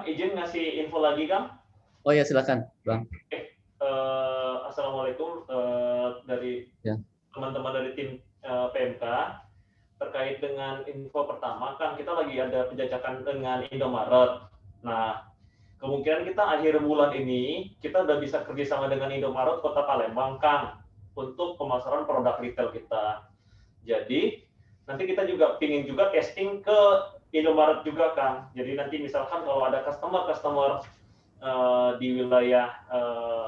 izin ngasih info lagi, Kang. Oh ya, silakan, Bang. Assalamualaikum dari Ya. teman-teman dari tim PMK terkait dengan info pertama, Kang, kita lagi ada penjajakan dengan Indomaret. Nah, kemungkinan kita akhir bulan ini kita udah bisa kerjasama dengan Indomaret Kota Palembang, Kang, untuk pemasaran produk retail kita. Jadi nanti kita juga pingin juga testing ke Indomaret juga, Kang. Jadi nanti misalkan kalau ada customer di wilayah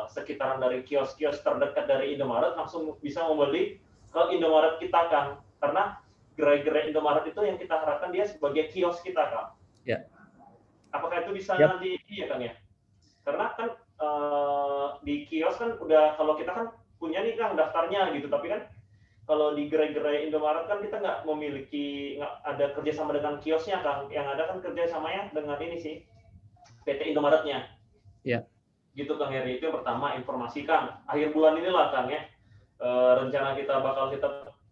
sekitaran dari kios-kios terdekat dari Indomaret langsung bisa membeli ke Indomaret kita, Kang. Karena gerai-gerai Indomaret itu yang kita harapkan dia sebagai kios kita, Kang. Ya. Apakah itu bisa Yep. nanti iya, Kang ya? Karena kan di kios kan udah, kalau kita kan punya nih, Kang, daftarnya gitu, tapi kan kalau di gerai-gerai Indomaret kan kita nggak ada kerjasama dengan kiosnya, Kang. Yang ada kan kerjasamanya dengan ini sih, PT Indomaretnya. Ya. Gitu, Kang Heri. Itu yang pertama, informasi, Kang. Akhir bulan inilah, Kang, ya. Rencana kita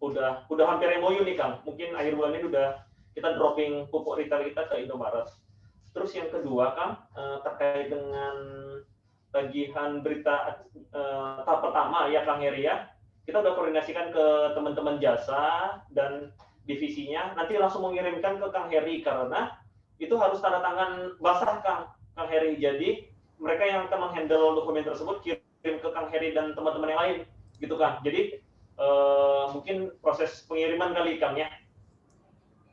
udah hampir MOU nih, Kang. Mungkin akhir bulan ini udah kita dropping pupuk retail kita ke Indomaret. Terus yang kedua, Kang, terkait dengan tagihan berita tahap pertama ya, Kang Heri ya. Kita udah koordinasikan ke teman-teman jasa dan divisinya, nanti langsung mengirimkan ke Kang Heri karena itu harus tanda tangan basah, Kang Heri. Jadi mereka yang akan menghandle dokumen tersebut kirim ke Kang Heri dan teman-teman yang lain, gitu, Kang. Jadi mungkin proses pengiriman kali, Kang, ya.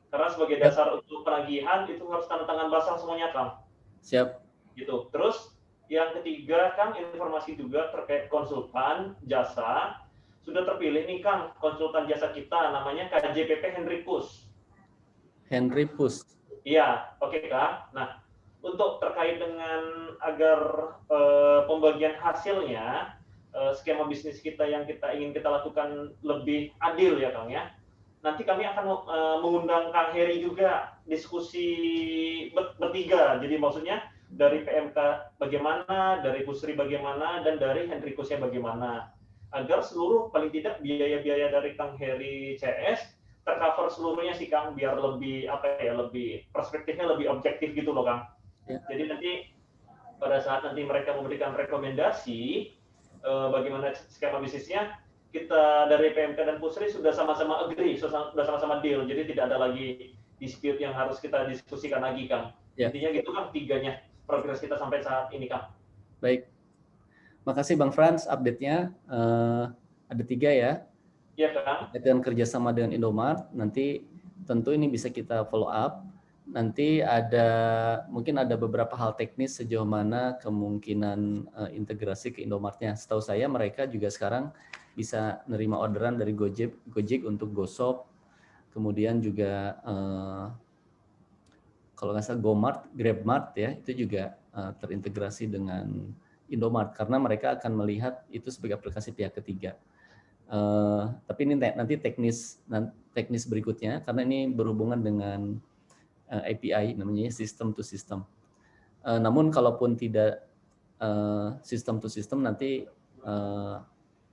Karena sebagai dasar untuk penagihan itu harus tanda tangan basah semuanya, Kang. Siap. Gitu. Terus yang ketiga, Kang, informasi juga terkait konsultan jasa. Sudah terpilih nih, Kang, konsultan jasa kita, namanya KJPP Henry Pus. Henry Pus. Iya, oke, Kang. Nah, untuk terkait dengan agar pembagian hasilnya, skema bisnis kita yang ingin kita lakukan lebih adil ya, Kang, ya. Nanti kami akan mengundang Kang Heri juga diskusi bertiga. Jadi maksudnya dari PMK bagaimana, dari Pusri bagaimana, dan dari Henrikusnya bagaimana. Agar seluruh, paling tidak biaya-biaya dari Kang Heri CS tercover seluruhnya sih, Kang, biar lebih lebih perspektifnya lebih objektif gitu loh, Kang. Ya. Jadi nanti pada saat nanti mereka memberikan rekomendasi bagaimana skema bisnisnya, kita dari PMK dan Pusri sudah sama-sama agree, sudah sama-sama deal. Jadi tidak ada lagi dispute yang harus kita diskusikan lagi, Kang. Ya. Intinya gitu, Kang, tiganya progres kita sampai saat ini, Kang. Baik. Makasih Bang Frans, update-nya. Ada 3 ya. Iya, Kang. Dengan kerjasama dengan Indomaret, nanti tentu ini bisa kita follow up. Nanti mungkin ada beberapa hal teknis sejauh mana kemungkinan integrasi ke Indomaret-nya. Setahu saya mereka juga sekarang bisa nerima orderan dari Gojek untuk GoShop, kemudian juga kalau nggak salah GoMart, GrabMart ya, itu juga terintegrasi dengan Indomaret karena mereka akan melihat itu sebagai aplikasi pihak ketiga. Tapi ini nanti teknis berikutnya karena ini berhubungan dengan API namanya system to system. Namun kalaupun tidak system to system nanti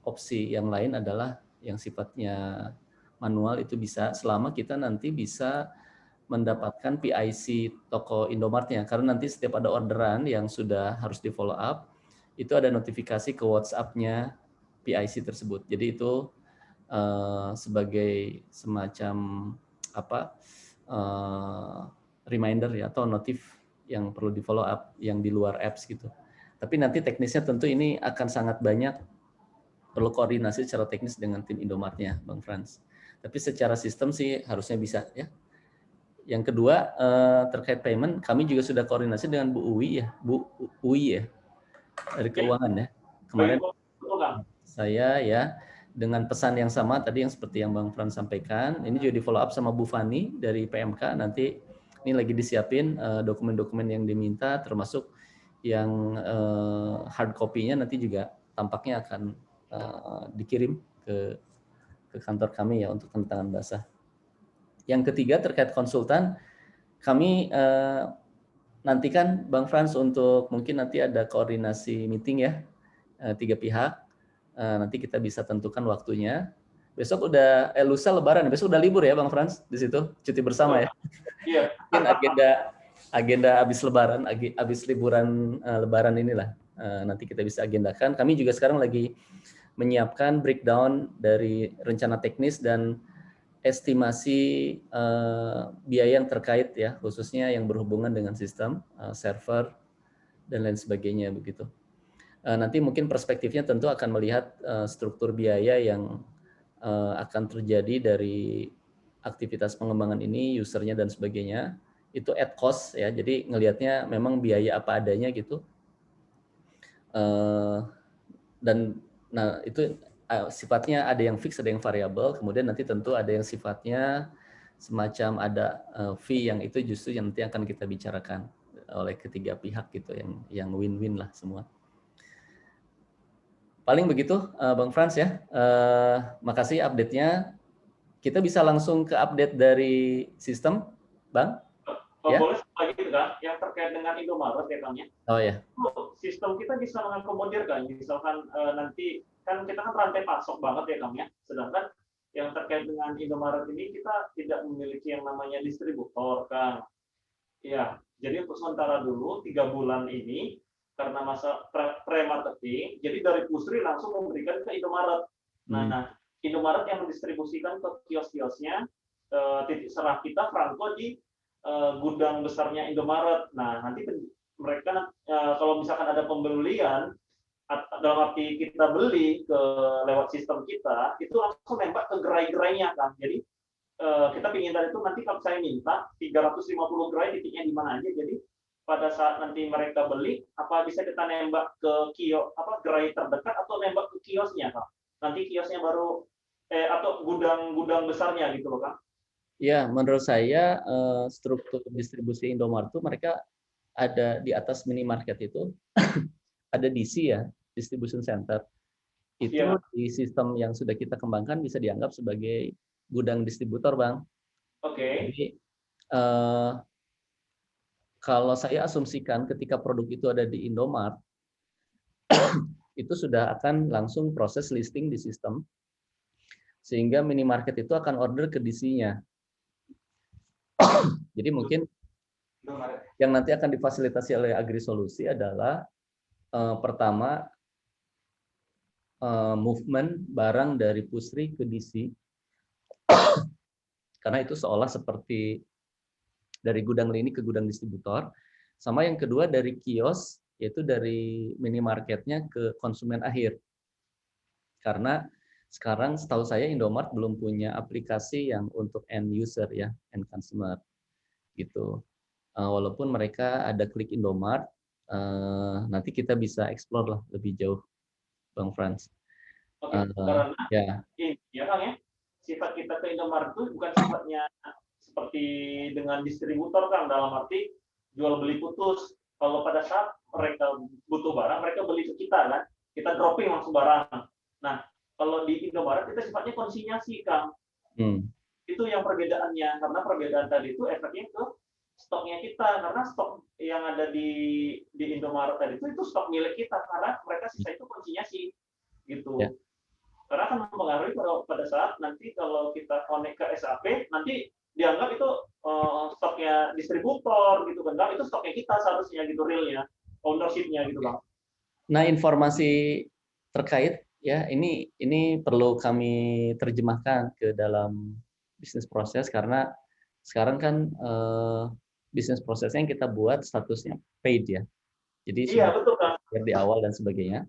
opsi yang lain adalah yang sifatnya manual itu bisa selama kita nanti bisa mendapatkan PIC toko Indomaret-nya karena nanti setiap ada orderan yang sudah harus di follow up itu ada notifikasi ke WhatsApp-nya PIC tersebut. Jadi itu sebagai semacam reminder ya atau notif yang perlu di follow up yang di luar apps gitu. Tapi nanti teknisnya tentu ini akan sangat banyak perlu koordinasi secara teknis dengan tim Indomaret-nya, Bang Frans. Tapi secara sistem sih harusnya bisa ya. Yang kedua terkait payment, kami juga sudah koordinasi dengan Bu Uwi ya, dari keuangan ya. Kemarin saya ya dengan pesan yang sama tadi yang seperti yang Bang Frans sampaikan, ini juga di follow up sama Bu Fani dari PMK. Nanti ini lagi disiapin dokumen-dokumen yang diminta, termasuk yang hard copy-nya nanti juga tampaknya akan dikirim ke kantor kami ya untuk tanda tangan basah. Yang ketiga terkait konsultan, kami nantikan Bang Frans untuk mungkin nanti ada koordinasi meeting ya, 3 pihak. Nanti kita bisa tentukan waktunya. Besok udah lusa Lebaran, besok udah libur ya Bang Frans di situ, cuti bersama ya. Iya. Mungkin agenda habis Lebaran, habis liburan Lebaran inilah nanti kita bisa agendakan. Kami juga sekarang lagi menyiapkan breakdown dari rencana teknis dan estimasi biaya yang terkait ya, khususnya yang berhubungan dengan sistem, server dan lain sebagainya begitu. Nanti mungkin perspektifnya tentu akan melihat struktur biaya yang akan terjadi dari aktivitas pengembangan ini, usernya dan sebagainya. Itu at cost ya, jadi ngelihatnya memang biaya apa adanya gitu. Dan nah itu sifatnya ada yang fix, ada yang variabel, kemudian nanti tentu ada yang sifatnya semacam ada fee yang itu justru yang nanti akan kita bicarakan oleh ketiga pihak gitu, yang win-win lah semua. Paling begitu, Bang Frans ya. Makasih update-nya. Kita bisa langsung ke update dari sistem, Bang? Ya? Boleh lagi gitu kan, yang terkait dengan Indomaret ya Kang ya. Oh ya. Sistem kita bisa mengakomodir kan, misalkan nanti kan kita kan rantai pasok banget ya Kang ya. Sedangkan yang terkait dengan Indomaret ini kita tidak memiliki yang namanya distributor Kang. Ya, jadi untuk sementara dulu 3 bulan ini karena masa pre-marketing, jadi dari Pusri langsung memberikan ke Indomaret. Nah, Indomaret yang mendistribusikan ke kios-kiosnya, titik serah kita Franco di gudang besarnya Indomaret. Nah, nanti mereka kalau misalkan ada pembelian dalam arti kita beli ke lewat sistem kita, itu langsung nembak ke gerai-gerainya kan. Jadi kita pingin tadi itu nanti kalau saya minta 350 gerai titiknya di mana aja. Jadi pada saat nanti mereka beli, apa bisa kita nembak ke kios gerai terdekat atau nembak ke kiosnya, Kak? Nanti kiosnya baru atau gudang besarnya gitu loh, Kak. Ya, menurut saya struktur distribusi Indomaret itu mereka ada di atas minimarket itu ada DC ya, distribution center. Itu Ya. di sistem yang sudah kita kembangkan bisa dianggap sebagai gudang distributor, Bang. Oke. Jadi kalau saya asumsikan ketika produk itu ada di Indomaret, itu sudah akan langsung proses listing di sistem, sehingga minimarket itu akan order ke DC-nya. Jadi mungkin yang nanti akan difasilitasi oleh AgriSolusi adalah pertama movement barang dari Pusri ke DC, karena itu seolah seperti dari gudang lini ke gudang distributor. Sama yang kedua dari kios, yaitu dari minimarketnya ke konsumen akhir. Karena sekarang setahu saya Indomaret belum punya aplikasi yang untuk end user ya, end consumer gitu. Walaupun mereka ada klik Indomaret, nanti kita bisa explore lah lebih jauh, Bang Frans. Oke, karena ya Kang ya, sifat kita ke Indomaret itu bukan sifatnya seperti dengan distributor Kang, dalam arti jual beli putus. Kalau pada saat mereka butuh barang, mereka beli ke kita kan, kita dropping langsung barang. Nah, kalau di Indomaret kita sifatnya konsinyasi Kang. Itu yang perbedaannya, karena perbedaan tadi itu efeknya ke stoknya kita, karena stok yang ada di Indomaret tadi itu stok milik kita, karena mereka sisa itu konsinyasi gitu. Ya. Karena akan mempengaruhi pada saat nanti kalau kita connect ke SAP, nanti dianggap itu stoknya distributor gitu kan, itu stoknya kita seharusnya gitu, realnya, ownership-nya gitu Bang. Nah, informasi terkait ya ini perlu kami terjemahkan ke dalam bisnis proses, karena sekarang kan bisnis prosesnya yang kita buat statusnya paid ya. Jadi iya, betul kan, di awal dan sebagainya.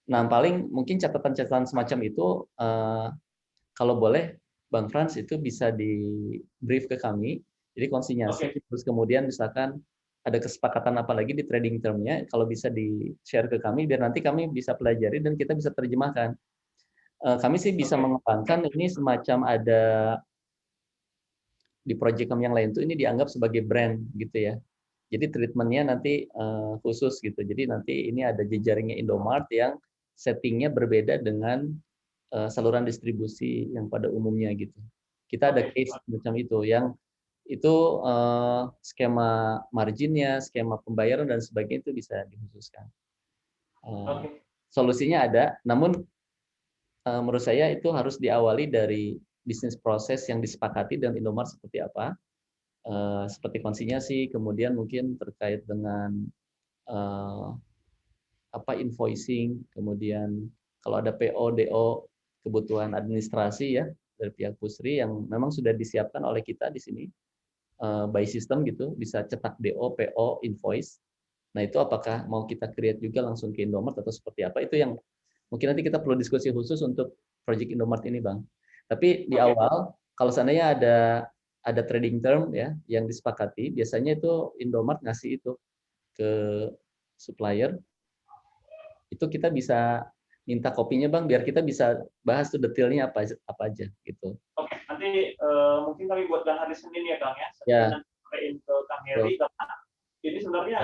Nah, paling mungkin catatan-catatan semacam itu kalau boleh Bang Frans itu bisa di brief ke kami. Jadi konsinyasi, terus kemudian misalkan ada kesepakatan apa lagi di trading term-nya, kalau bisa di-share ke kami, biar nanti kami bisa pelajari dan kita bisa terjemahkan. Kami sih bisa mengembangkan ini semacam ada di project kami yang lain tuh ini dianggap sebagai brand gitu ya. Jadi treatment-nya nanti khusus gitu. Jadi nanti ini ada jejaringnya Indomaret yang settingnya berbeda dengan saluran distribusi yang pada umumnya gitu. Kita ada case macam itu yang itu skema marginnya, skema pembayaran dan sebagainya itu bisa dikhususkan. Solusinya ada, namun menurut saya itu harus diawali dari bisnis proses yang disepakati dengan Indomaret seperti apa. seperti konsinyasi, kemudian mungkin terkait dengan invoicing, kemudian kalau ada PO, DO, kebutuhan administrasi ya dari pihak Pusri yang memang sudah disiapkan oleh kita di sini by system gitu, bisa cetak DO, PO, invoice. Nah itu apakah mau kita create juga langsung ke Indomart atau seperti apa? Itu yang mungkin nanti kita perlu diskusi khusus untuk project Indomart ini, Bang. Tapi di awal, kalau seandainya ada trading term ya yang disepakati, biasanya itu Indomart ngasih itu ke supplier, itu kita bisa minta kopinya, Bang, biar kita bisa bahas tuh detailnya apa aja gitu. Oke, nanti mungkin kami buatkan hari Senin ya, Kang ya. Senin Ya. nanti sampaikan ke Kang Heri, karena ini sebenarnya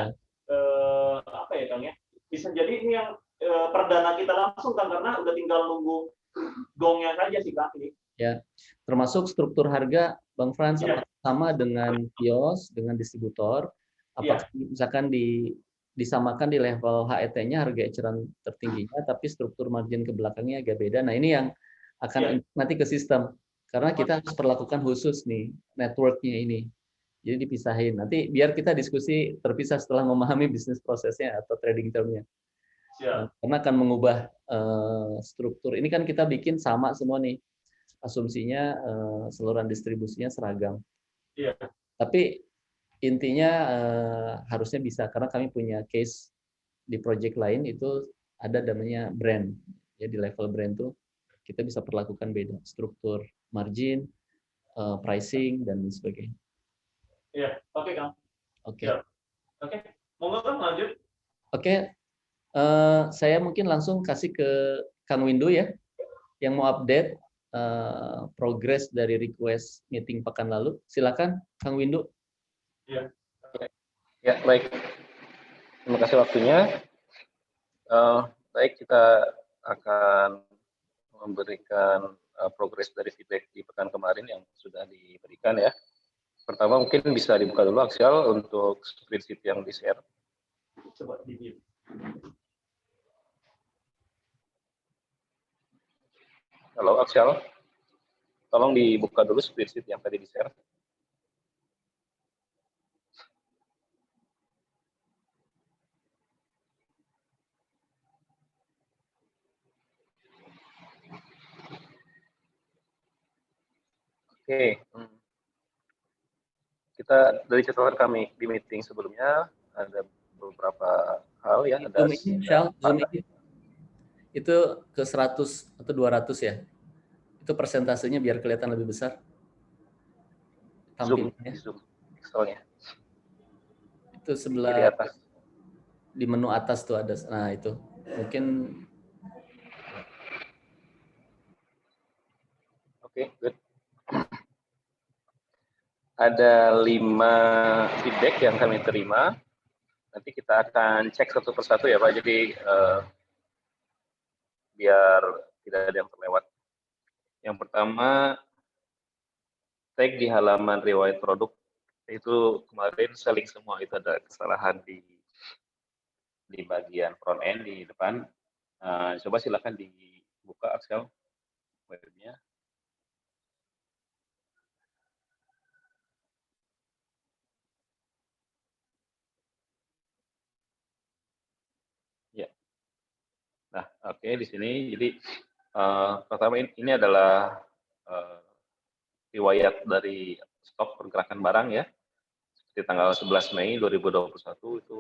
apa ya, Kang ya? Bisa jadi ini yang perdana kita langsung, Kang, karena udah tinggal nunggu gongnya saja sih, Kang, ini. Ya, termasuk struktur harga, Bang Frans, apakah sama dengan kios, dengan distributor, apakah misalkan disamakan di level HET-nya, harga eceran tertingginya, tapi struktur margin ke belakangnya agak beda. Nah ini yang akan nanti ke sistem, karena kita harus perlakukan khusus nih, network-nya ini. Jadi dipisahin. Nanti biar kita diskusi terpisah setelah memahami bisnis prosesnya atau trading term-nya. Karena akan mengubah struktur. Ini kan kita bikin sama semua nih. Asumsinya saluran distribusinya seragam. Iya. Tapi intinya harusnya bisa, karena kami punya case di project lain itu ada namanya brand. Ya di level brand tuh kita bisa perlakukan beda struktur margin, pricing dan sebagainya. Iya, oke, Kang. Oke. Oke, monggo Kang lanjut. Oke, saya mungkin langsung kasih ke Kang Windu ya, yang mau update progres dari request meeting pekan lalu. Silakan, Kang Windu. Ya, baik. Terima kasih waktunya. Baik, kita akan memberikan progres dari feedback di pekan kemarin yang sudah diberikan ya. Pertama mungkin bisa dibuka dulu Axial untuk spreadsheet yang di-share. Coba di-view. Halo Axial, tolong dibuka dulu spreadsheet yang tadi di-share. Oke, kita dari catatan kami di meeting sebelumnya ada beberapa hal ya. Ada Zoom ini itu ke 100 atau 200 ya. Itu persentasenya biar kelihatan lebih besar. Tampilnya. Zoom Excelnya. Itu sebelah di atas. Di menu atas tuh ada. Nah, itu. Mungkin Oke, good. Ada 5 feedback yang kami terima. Nanti kita akan cek satu persatu ya Pak. Jadi biar tidak ada yang terlewat. Yang pertama, tag di halaman riwayat produk itu kemarin selling semua, itu ada kesalahan di bagian front end di depan. Coba silakan dibuka Axel webnya. Ya. Nah, oke di sini. Jadi pertama ini adalah riwayat dari stok pergerakan barang ya. Di tanggal 11 Mei 2021 itu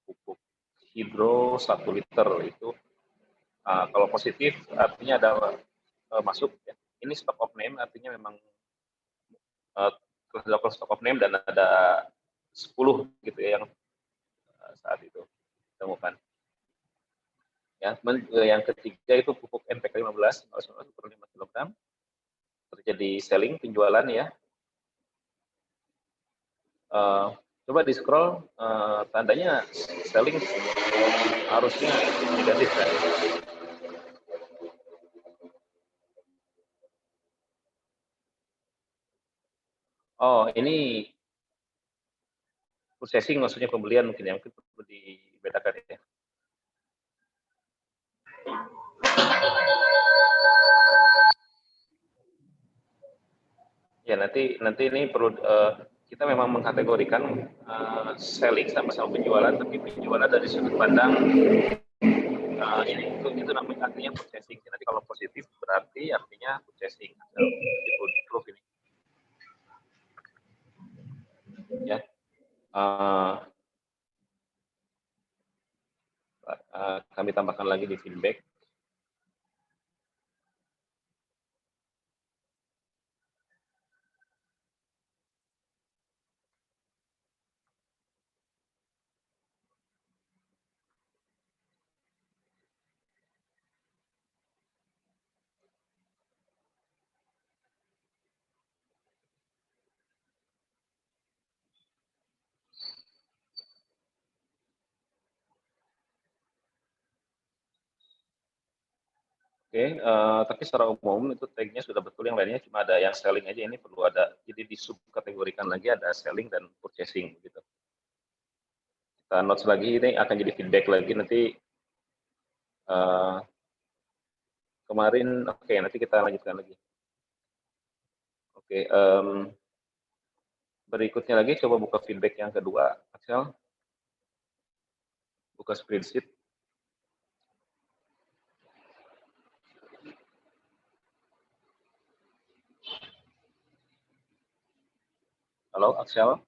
pupuk hidro 1 liter itu kalau positif artinya ada masuk ya. Ini stock of name artinya memang telah dilakukan stock of name dan ada 10 gitu ya yang saat itu ditemukan. Ya, yang ketiga itu pupuk NPK 15 per 5 kg terjadi selling penjualan ya. Coba di scroll tandanya selling harusnya negatif kan. Oh ini processing maksudnya pembelian mungkin yang perlu dibedakan ya. Ya nanti ini perlu kita memang mengkategorikan selling sama-sama penjualan, tapi penjualan dari sudut pandang ini itu namanya artinya purchasing. Nanti kalau positif berarti artinya purchasing. Improve ini. Ya. Kami tambahkan lagi di feedback. Oke, tapi secara umum itu tag-nya sudah betul, yang lainnya cuma ada yang selling aja, ini perlu ada, jadi di subkategorikan lagi ada selling dan purchasing gitu. Kita notes lagi, ini akan jadi feedback lagi nanti kemarin, oke, nanti kita lanjutkan lagi. Oke, berikutnya lagi coba buka feedback yang kedua, Axel. Buka spreadsheet. Halo, Axel.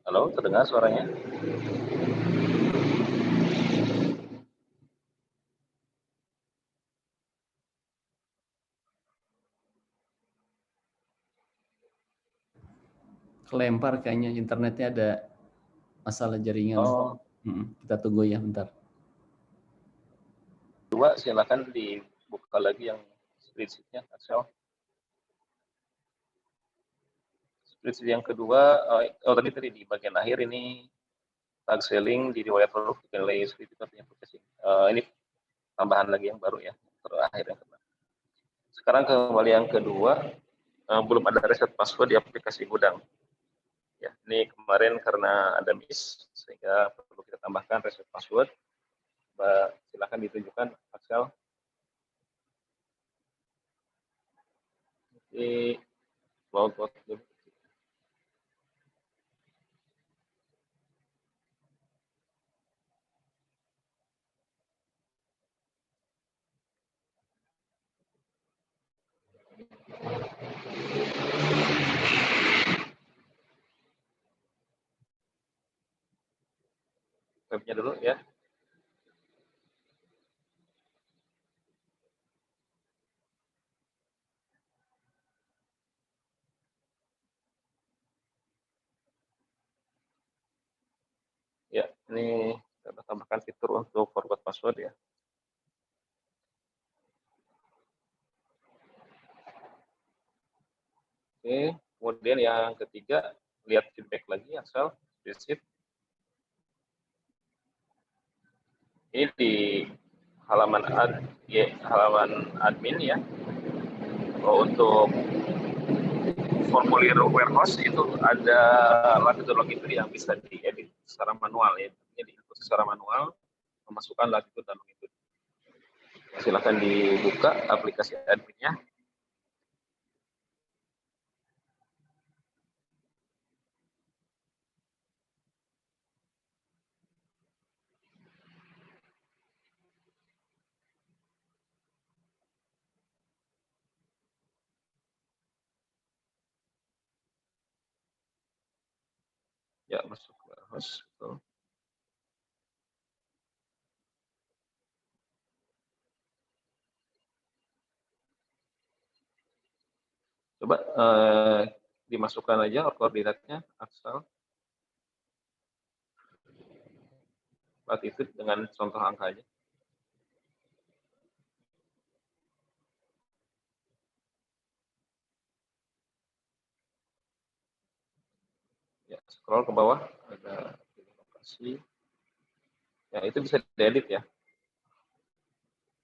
Halo, terdengar suaranya? Kelempar kayaknya internetnya ada masalah jaringan. Oh. Kita tunggu ya bentar. Dua, silakan dibuka lagi yang spreadsheet-nya, Axel. Spreadsheet yang kedua, tadi di bagian akhir ini tag selling di riwayat produk nilai itu artinya purchasing. Ini tambahan lagi yang baru ya, terakhir yang kedua. Sekarang kembali yang kedua, belum ada reset password di aplikasi gudang. Ya, ini kemarin karena ada miss sehingga perlu kita tambahkan reset password. Silakan ditunjukkan, Axel. Di logout dulu. Webnya dulu ya. Ya, ini kita tambahkan fitur untuk forgot password ya. Oke, kemudian yang ketiga, lihat feedback lagi, Axel, spreadsheet. Ini di halaman admin ya. Untuk formulir warehouse itu ada latitude longitude yang bisa diedit secara manual ya. Jadi secara manual memasukkan latitude dan longitude. Silakan dibuka aplikasi adminnya. Ya, masuk warehouse. Betul. Coba dimasukkan aja koordinatnya, Axel. Latitude dengan contoh angkanya. Ya, scroll ke bawah, ada lokasi. Ya, itu bisa diedit ya.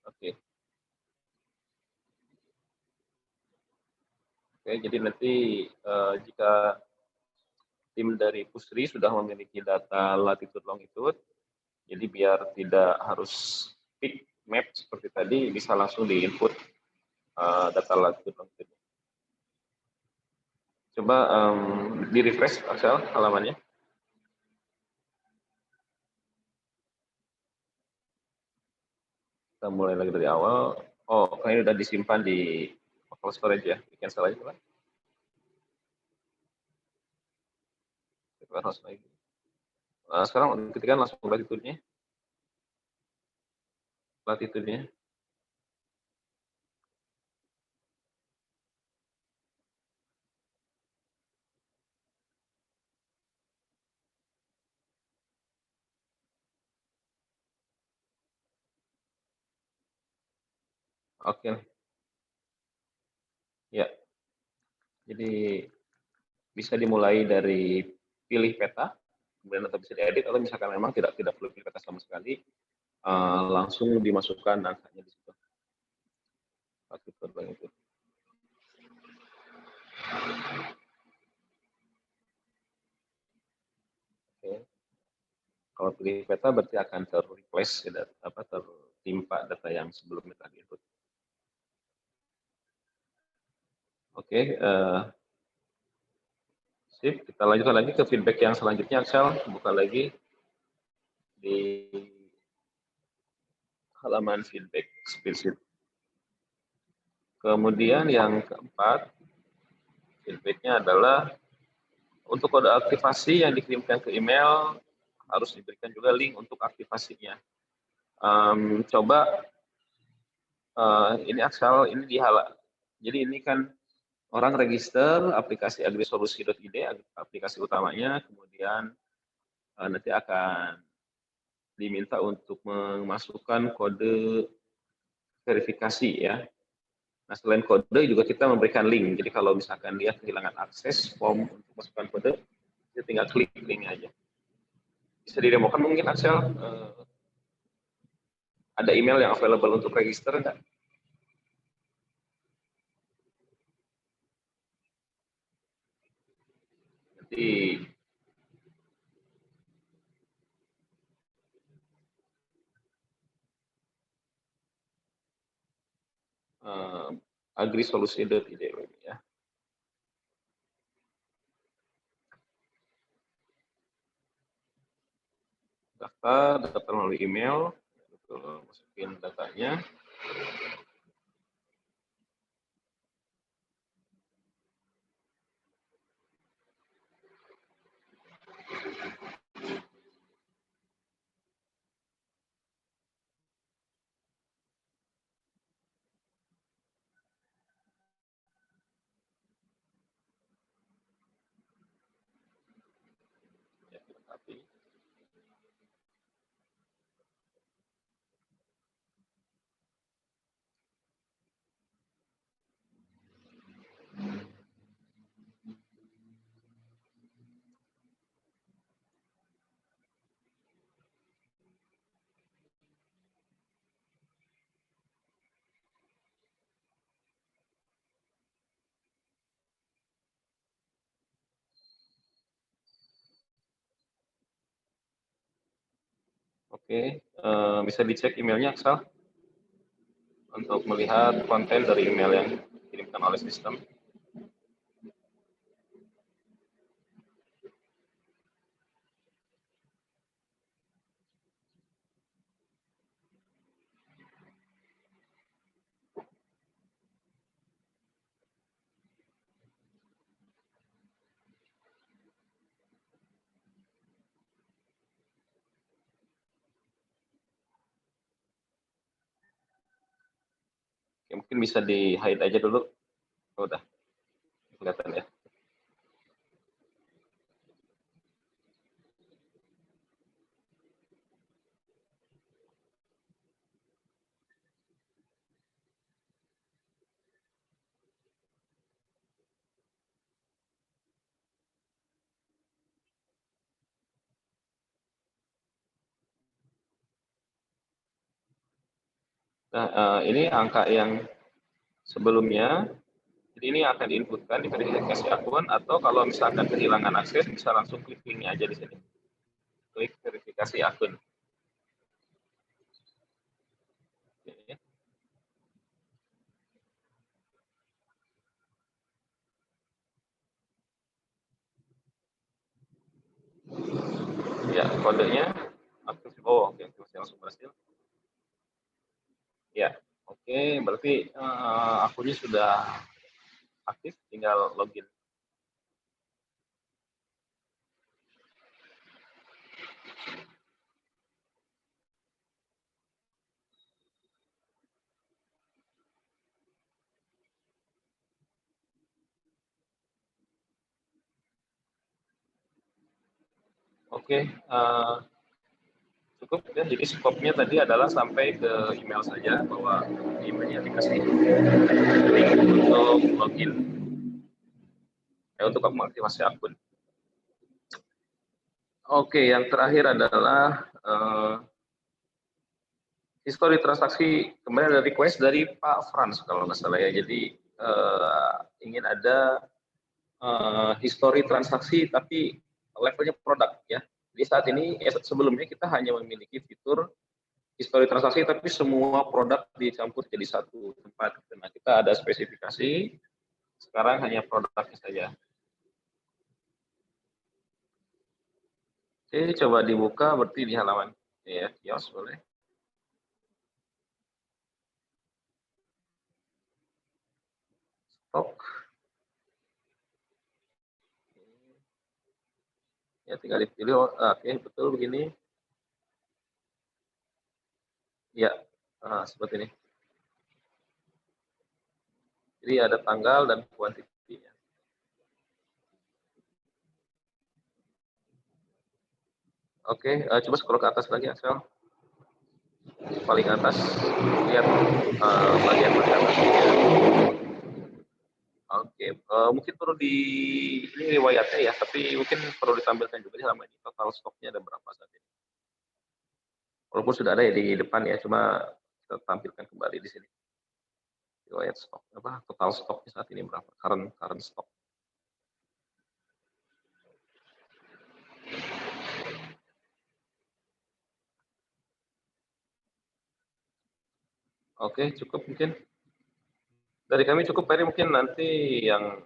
Oke. Oke, jadi nanti jika tim dari Pusri sudah memiliki data latitude longitude, Jadi biar tidak harus pick map seperti tadi, bisa langsung di input data latitude longitude. Coba di refresh Axel halamannya. Kita mulai lagi dari awal. Oh, kayaknya udah disimpan di local storage ya. Di cancel aja kan. Kita harus lagi. Sekarang ketika langsung latitude-nya. Latitude-nya. Oke. Ya. Jadi bisa dimulai dari pilih peta, kemudian atau bisa diedit, atau misalkan memang tidak perlu pilih peta sama sekali, langsung dimasukkan angkanya di situ. Latitude longitude. Oke. Kalau pilih peta berarti akan terreplace tertimpa data yang sebelumnya tadi input. Oke, sip. Kita lanjutkan lagi ke feedback yang selanjutnya, Axel. Buka lagi di halaman feedback spreadsheet. Kemudian yang keempat, feedbacknya adalah untuk kode aktivasi yang dikirimkan ke email harus diberikan juga link untuk aktivasinya. Coba ini Axel, ini jadi ini kan orang register aplikasi agrisolusi.id, aplikasi utamanya, kemudian nanti akan diminta untuk memasukkan kode verifikasi ya. Nah, selain kode juga kita memberikan link. Jadi kalau misalkan dia kehilangan akses form untuk masukkan kode, dia tinggal klik linknya aja. Bisa didemokan mungkin Axel? Ada email yang available untuk register enggak? Nanti agrisolusi.id ya. Daftar melalui email, masukin datanya. Oke, bisa dicek emailnya Axel untuk melihat konten dari email yang dikirimkan oleh sistem. Ya, mungkin bisa di hide aja dulu. Oh, udah kelihatan ya. Nah, ini angka yang sebelumnya, jadi ini akan diinputkan di verifikasi akun, atau kalau misalkan kehilangan akses bisa langsung klik linknya aja di sini. Klik verifikasi akun. kodenya aktif. Oh, oke, langsung berhasil. Ya, oke, berarti akunnya sudah aktif, tinggal login. Oke, cukup ya. Jadi skopnya tadi adalah sampai ke email saja, bahwa emailnya dikasih link untuk login, untuk mengaktifasi akun. Oke, yang terakhir adalah histori transaksi. Kemarin ada request dari Pak Frans kalau nggak salah ya. Jadi ingin ada histori transaksi tapi levelnya produk ya. Di saat ini sebelumnya kita hanya memiliki fitur histori transaksi tapi semua produk dicampur jadi satu tempat. Nah, kita ada spesifikasi, sekarang hanya produknya saja. Oke, coba dibuka berarti di halaman ya, kios boleh. Stok. Ya, tinggal dipilih. Oke, betul begini. Ya, seperti ini. Jadi ada tanggal dan kuantitinya. Oke, coba scroll ke atas lagi, Axel. Paling atas, lihat bagian atas. Oke, mungkin perlu ini riwayatnya ya, tapi mungkin perlu ditampilkan juga di halaman ini total stoknya ada berapa saat ini. Walaupun sudah ada ya di depan ya, cuma kita tampilkan kembali di sini. Riwayat stok, total stoknya saat ini berapa? Current stock. Oke, cukup mungkin. Dari kami cukup, Pak. Mungkin nanti yang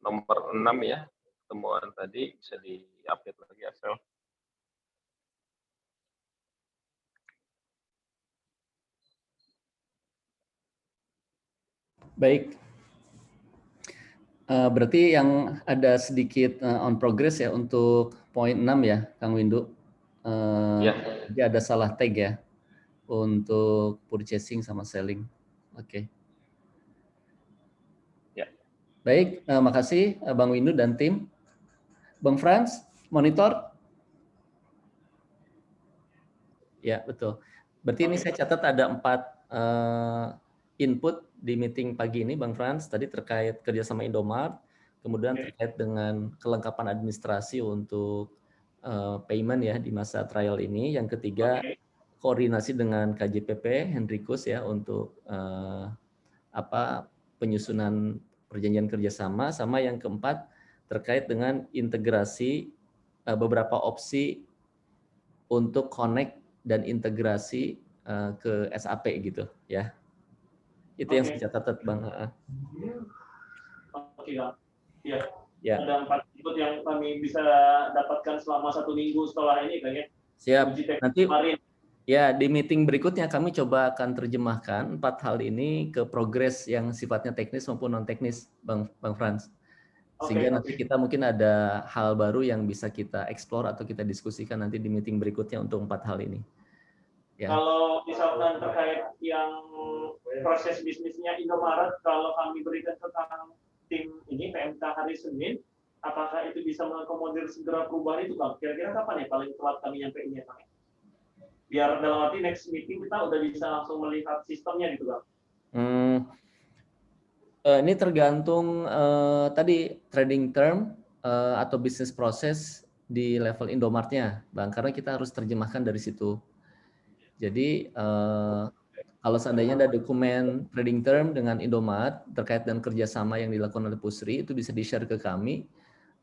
nomor 6 ya, temuan tadi bisa di-update lagi, Axel. Baik. Berarti yang ada sedikit on progress ya untuk poin 6 ya, Kang Windu. Ya. Jadi ada salah tag ya untuk purchasing sama selling. Oke. Ya. Baik, makasih Bang Windu dan tim. Bang Frans, monitor? Ya, betul. Berarti ini saya catat ada 4 input di meeting pagi ini, Bang Frans. Tadi terkait kerjasama Indomart, kemudian terkait dengan kelengkapan administrasi untuk payment ya di masa trial ini. Yang ketiga, koordinasi dengan KJPP, Henrikus ya untuk penyusunan perjanjian kerjasama. Sama yang keempat terkait dengan integrasi beberapa opsi untuk connect dan integrasi ke SAP gitu ya. Itu yang saya catat, Bang. Oke, Bang. Ya. Ya. Ada 4 input yang kami bisa dapatkan selama 1 minggu setelah ini, Kang ya. Siap. Nanti ya di meeting berikutnya kami coba akan terjemahkan 4 hal ini ke progres yang sifatnya teknis maupun non teknis, Bang Frans. Sehingga nanti kita mungkin ada hal baru yang bisa kita explore atau kita diskusikan nanti di meeting berikutnya untuk 4 hal ini. Ya. Kalau misalkan terkait yang proses bisnisnya Indomaret, kalau kami berikan tentang tim ini PMK hari Senin, apakah itu bisa mengakomodir segera perubahan itu, Bang? Kira-kira kapan ya paling telat kami nyampe ini, Bang? Biar dalam arti next meeting kita udah bisa langsung melihat sistemnya gitu, Bang. Ini tergantung tadi trading term atau business process di level Indomartnya, Bang, karena kita harus terjemahkan dari situ. Jadi kalau seandainya ada dokumen trading term dengan Indomart terkait dengan kerjasama yang dilakukan oleh Pusri, itu bisa di-share ke kami.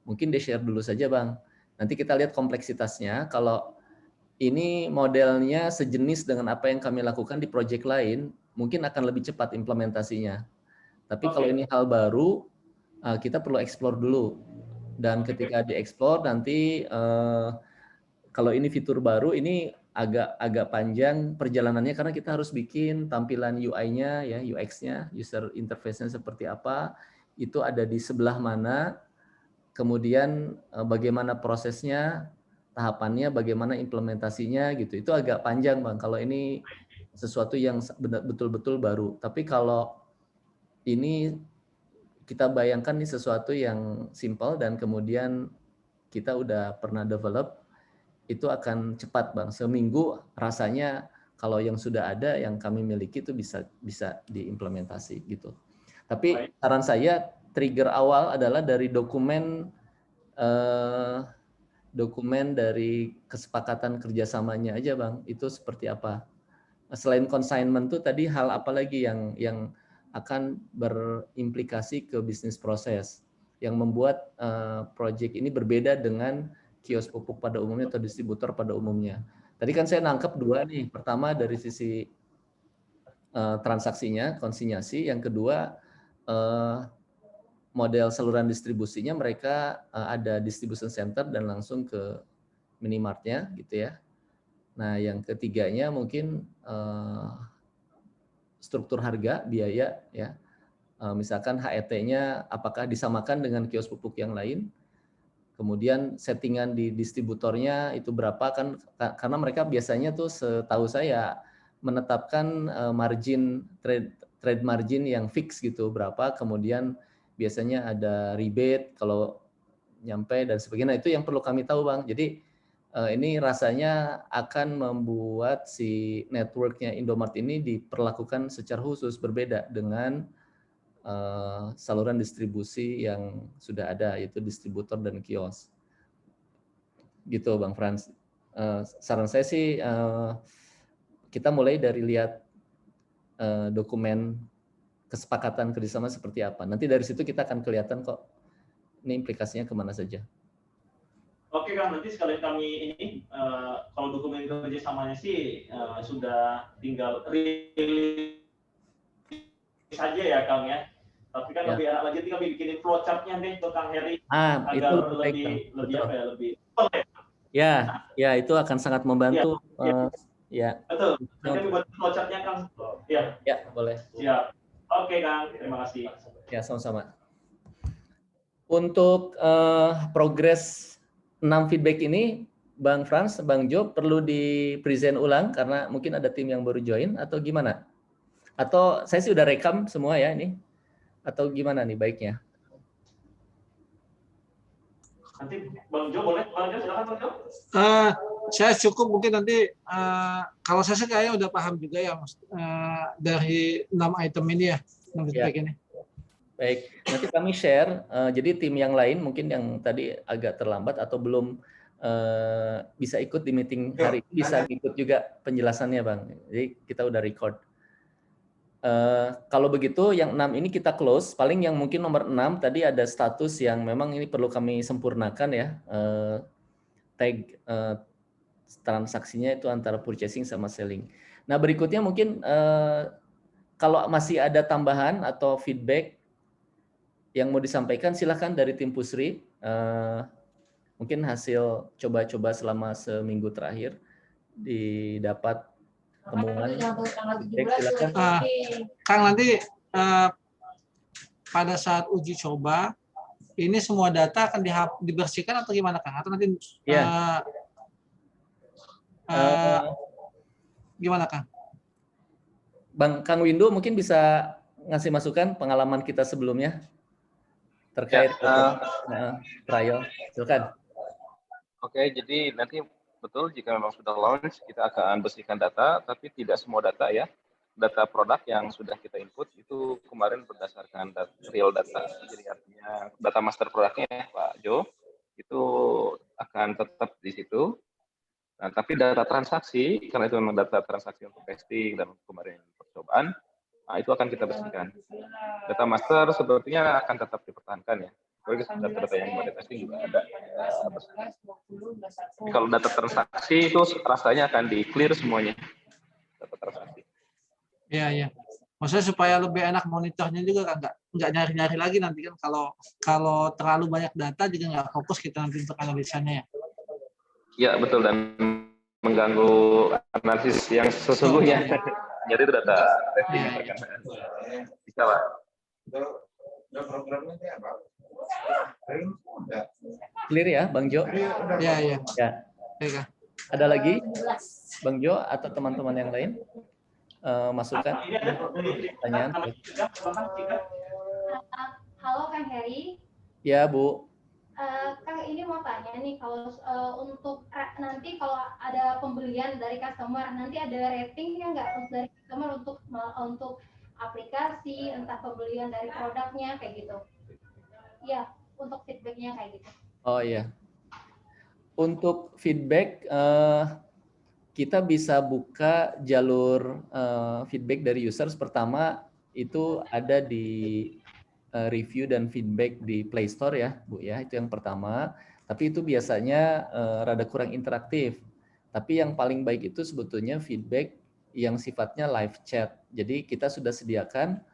Mungkin di-share dulu saja, Bang. Nanti kita lihat kompleksitasnya. Kalau ini modelnya sejenis dengan apa yang kami lakukan di project lain, mungkin akan lebih cepat implementasinya. Tapi kalau ini hal baru, kita perlu explore dulu. Dan ketika di-explore nanti kalau ini fitur baru, ini agak panjang perjalanannya karena kita harus bikin tampilan UI-nya ya, UX-nya, user interface-nya seperti apa, itu ada di sebelah mana, kemudian bagaimana prosesnya, tahapannya, bagaimana implementasinya gitu. Itu agak panjang Bang kalau ini sesuatu yang betul-betul baru. Tapi kalau ini kita bayangkan nih sesuatu yang simple dan kemudian kita udah pernah develop, itu akan cepat Bang. Seminggu rasanya kalau yang sudah ada yang kami miliki itu bisa diimplementasi gitu. Tapi saran saya trigger awal adalah dari dokumen dari kesepakatan kerjasamanya aja Bang. Itu seperti apa? Selain consignment tuh tadi hal apa lagi yang akan berimplikasi ke bisnis proses yang membuat project ini berbeda dengan kios pupuk pada umumnya atau distributor pada umumnya. Tadi kan saya nangkep dua nih. Pertama dari sisi transaksinya, konsinyasi. Yang kedua model saluran distribusinya mereka ada distribution center dan langsung ke minimartnya gitu ya. Nah yang ketiganya mungkin struktur harga, biaya ya. Misalkan HET-nya apakah disamakan dengan kios pupuk yang lain. Kemudian settingan di distributornya itu berapa kan, karena mereka biasanya tuh setahu saya menetapkan margin trade margin yang fix gitu berapa, kemudian biasanya ada rebate kalau nyampe dan sebagainya. Nah, itu yang perlu kami tahu Bang. Jadi ini rasanya akan membuat si networknya Indomart ini diperlakukan secara khusus berbeda dengan saluran distribusi yang sudah ada, yaitu distributor dan kios. Gitu Bang Frans. Saran saya sih kita mulai dari lihat dokumen kesepakatan kerjasama seperti apa. Nanti dari situ kita akan kelihatan kok ini implikasinya kemana saja. Oke Kang, nanti sekalian kami ini kalau dokumen kerjasamanya sih sudah tinggal rilis saja ya Kang ya. Tapi kan lebih enak lagi kami bikinin flowchart-nya deh ke Kang Heri agar itu lebih apa ya, lebih ya itu akan sangat membantu. Ya. Betul. Nanti buat flowchart-nya Kang. Ya. Ya, boleh. Siap. Oke Kang, terima kasih. Ya, sama-sama. Untuk progres 6 feedback ini, Bang Frans, Bang Jo perlu di-present ulang karena mungkin ada tim yang baru join atau gimana? Atau saya sih udah rekam semua ya ini? Atau gimana nih baiknya? Nanti Bang Jo boleh? Bang Jo silakan Bang Jo. Saya cukup mungkin nanti kalau saya sih kayaknya udah paham juga ya dari 6 item ini ya, 6 feedback ini. Baik, nanti kami share. Jadi tim yang lain mungkin yang tadi agak terlambat atau belum bisa ikut di meeting hari ini bisa ikut juga penjelasannya Bang. Jadi kita udah record. Kalau begitu yang 6 ini kita close. Paling yang mungkin nomor 6 tadi ada status yang memang ini perlu kami sempurnakan ya. Tag transaksinya itu antara purchasing sama selling. Nah berikutnya mungkin kalau masih ada tambahan atau feedback yang mau disampaikan silahkan dari tim Pusri. Mungkin hasil coba-coba selama seminggu terakhir didapat temuan. Silakan. Kang nanti pada saat uji coba ini semua data akan dibersihkan atau gimana Kang? Atau nanti gimana Kang? Kang Windu mungkin bisa ngasih masukan pengalaman kita sebelumnya terkait trial. Silakan. Oke, jadi nanti betul jika memang sudah launch kita akan bersihkan data, tapi tidak semua data ya. Data produk yang sudah kita input itu kemarin berdasarkan real data. Jadi artinya data master produknya Pak Jo itu akan tetap di situ. Nah, tapi data transaksi karena itu memang data transaksi untuk testing dan kemarin percobaan, nah itu akan kita bersihkan. Data master sepertinya akan tetap dipertahankan ya. Data-data yang pada testing juga ada. Tapi kalau data transaksi itu rasanya akan di-clear semuanya. Data transaksi. Iya. Maksudnya supaya lebih enak monitornya juga kan, nggak nyari-nyari lagi nanti kan kalau terlalu banyak data juga nggak fokus kita nanti untuk analisanya ya. Ya betul, dan mengganggu analisis yang sesungguhnya. Jadi itu data testing yang terkena. Bisa lah. Clear ya, Bang Jo? Ya, ya. Ya. Baik. Ada lagi, Bang Jo atau teman-teman yang lain? Masukan? Ini ada Pertanyaan? Halo Kang Heri. Ya, Bu. Kang, ini mau tanya nih, kalau untuk nanti kalau ada pembelian dari customer, nanti ada ratingnya nggak dari customer untuk aplikasi, entah pembelian dari produknya kayak gitu? Ya, untuk feedbacknya kayak gitu. Oh iya. Untuk feedback, kita bisa buka jalur feedback dari users. Pertama itu ada di review dan feedback di Play Store ya, Bu ya. Itu yang pertama. Tapi itu biasanya rada kurang interaktif. Tapi yang paling baik itu sebetulnya feedback yang sifatnya live chat. Jadi kita sudah sediakan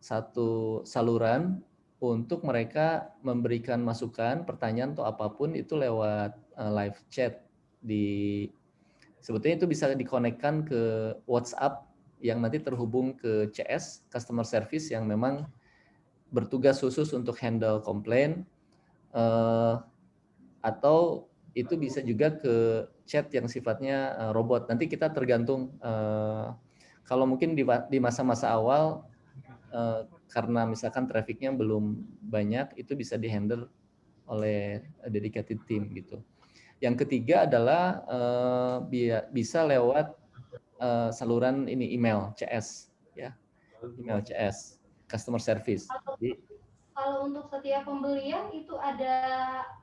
satu saluran untuk mereka memberikan masukan, pertanyaan atau apapun itu lewat live chat. Sebetulnya itu bisa dikonekkan ke WhatsApp yang nanti terhubung ke CS, Customer Service, yang memang bertugas khusus untuk handle komplain, atau itu bisa juga ke chat yang sifatnya robot. Nanti kita tergantung, kalau mungkin di masa-masa awal, karena misalkan trafficnya belum banyak, itu bisa dihandle oleh dedicated team gitu. Yang ketiga adalah bisa lewat saluran ini email CS ya, email CS customer service. Jadi, kalau untuk setiap pembelian itu ada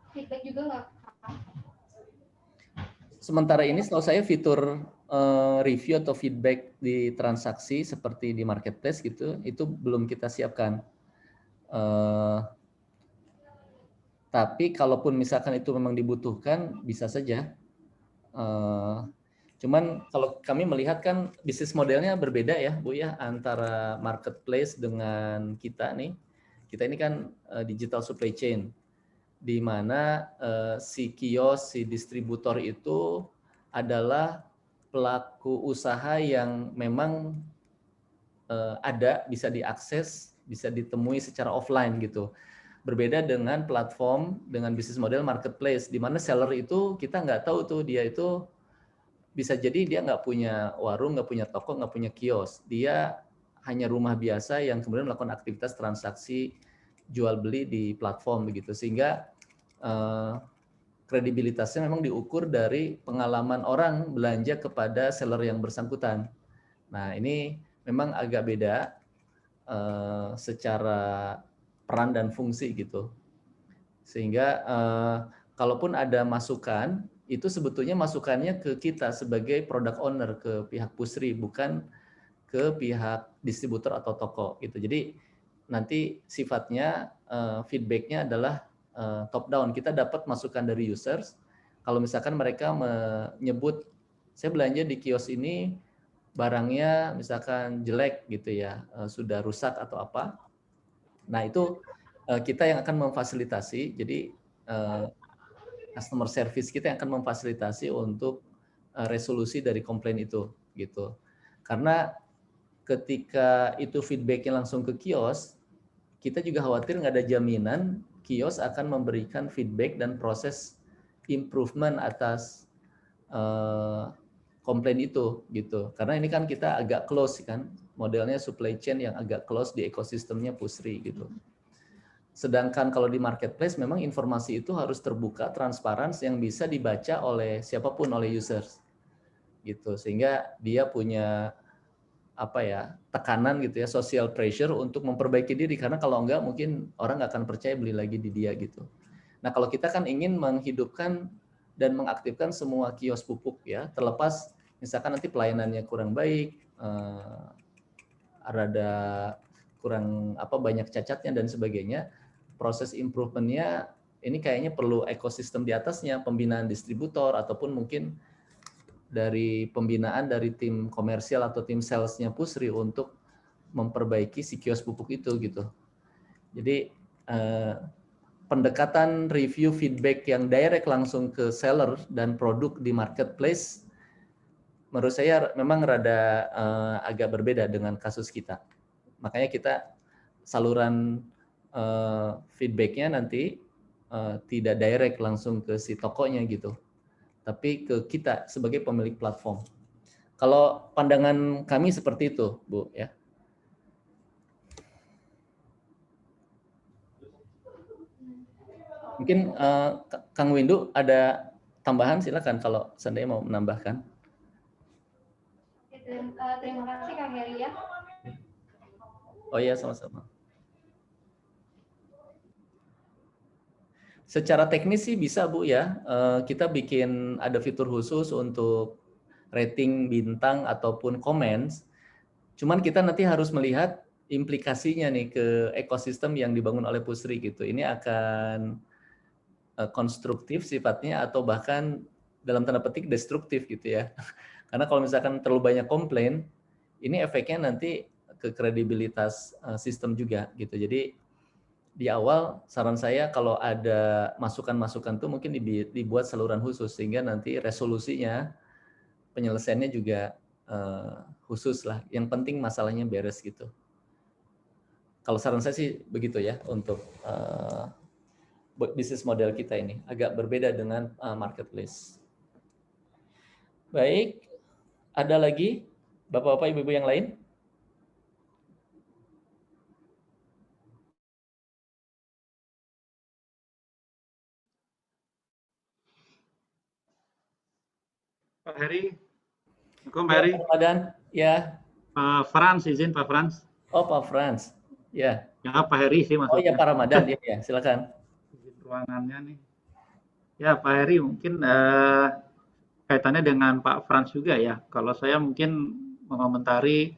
feedback juga nggak? Sementara ini setahu saya fitur review atau feedback di transaksi seperti di marketplace gitu, itu belum kita siapkan. Tapi kalaupun misalkan itu memang dibutuhkan, bisa saja. Cuman kalau kami melihat kan bisnis modelnya berbeda ya, Bu ya, antara marketplace dengan kita nih. Kita ini kan digital supply chain, di mana si kios, si distributor itu adalah pelaku usaha yang memang ada, bisa diakses, bisa ditemui secara offline gitu. Berbeda dengan platform, dengan bisnis model marketplace, di mana seller itu kita nggak tahu tuh dia itu bisa jadi dia nggak punya warung, nggak punya toko, nggak punya kios. Dia hanya rumah biasa yang kemudian melakukan aktivitas transaksi jual beli di platform begitu. Sehingga kredibilitasnya memang diukur dari pengalaman orang belanja kepada seller yang bersangkutan. Nah ini memang agak beda secara peran dan fungsi gitu. Sehingga kalaupun ada masukan, itu sebetulnya masukannya ke kita sebagai product owner, ke pihak Pusri, bukan ke pihak distributor atau toko gitu. Jadi nanti sifatnya feedbacknya adalah top down. Kita dapat masukan dari users. Kalau misalkan mereka menyebut, saya belanja di kios ini barangnya misalkan jelek gitu ya, sudah rusak atau apa. Nah itu kita yang akan memfasilitasi. Jadi customer service kita yang akan memfasilitasi untuk resolusi dari komplain itu gitu. Karena ketika itu feedbacknya langsung ke kios, kita juga khawatir nggak ada jaminan kios akan memberikan feedback dan proses improvement atas komplain itu gitu. Karena ini kan kita agak close kan, modelnya supply chain yang agak close di ekosistemnya Pusri gitu. Sedangkan kalau di marketplace memang informasi itu harus terbuka, transparan, yang bisa dibaca oleh siapapun, oleh users, gitu. Sehingga dia punya apa ya, tekanan gitu ya, social pressure untuk memperbaiki diri. Karena kalau enggak mungkin orang nggak akan percaya beli lagi di dia gitu. Nah kalau kita kan ingin menghidupkan dan mengaktifkan semua kios pupuk ya, terlepas misalkan nanti pelayanannya kurang baik, rada kurang apa banyak cacatnya dan sebagainya. Proses improvementnya ini kayaknya perlu ekosistem di atasnya, pembinaan distributor ataupun mungkin dari pembinaan dari tim komersial atau tim salesnya Pusri untuk memperbaiki si kios pupuk itu gitu. Jadi pendekatan review feedback yang direct langsung ke seller dan produk di marketplace, menurut saya memang rada agak berbeda dengan kasus kita. Makanya kita saluran feedbacknya nanti tidak direct langsung ke si tokonya gitu, tapi ke kita sebagai pemilik platform. Kalau pandangan kami seperti itu, Bu, ya. Mungkin Kang Windu ada tambahan, silakan kalau seandainya mau menambahkan. Terima kasih Kang Heri ya. Oh iya, sama-sama. Secara teknis sih bisa Bu ya, kita bikin ada fitur khusus untuk rating bintang ataupun comments. Cuman kita nanti harus melihat implikasinya nih ke ekosistem yang dibangun oleh Pusri gitu. Ini akan konstruktif sifatnya atau bahkan dalam tanda petik destruktif gitu ya. Karena kalau misalkan terlalu banyak komplain, ini efeknya nanti ke kredibilitas sistem juga gitu. Jadi di awal saran saya kalau ada masukan-masukan tuh mungkin dibuat saluran khusus sehingga nanti resolusinya, penyelesaiannya juga khusus lah. Yang penting masalahnya beres gitu. Kalau saran saya sih begitu ya untuk bisnis model kita ini agak berbeda dengan marketplace. Baik, ada lagi Bapak-bapak, Ibu-ibu yang lain? Pak Heri, Assalamualaikum Pak Heri. Ramadan, ya. Pak Frans, izin Pak Frans. Oh Pak Frans, ya. Ya Pak Heri sih maksudnya. Oh ya Pak Ramadan, ya, silakan. Izin ruangannya nih. Ya Pak Heri, mungkin kaitannya dengan Pak Frans juga ya. Kalau saya mungkin mengomentari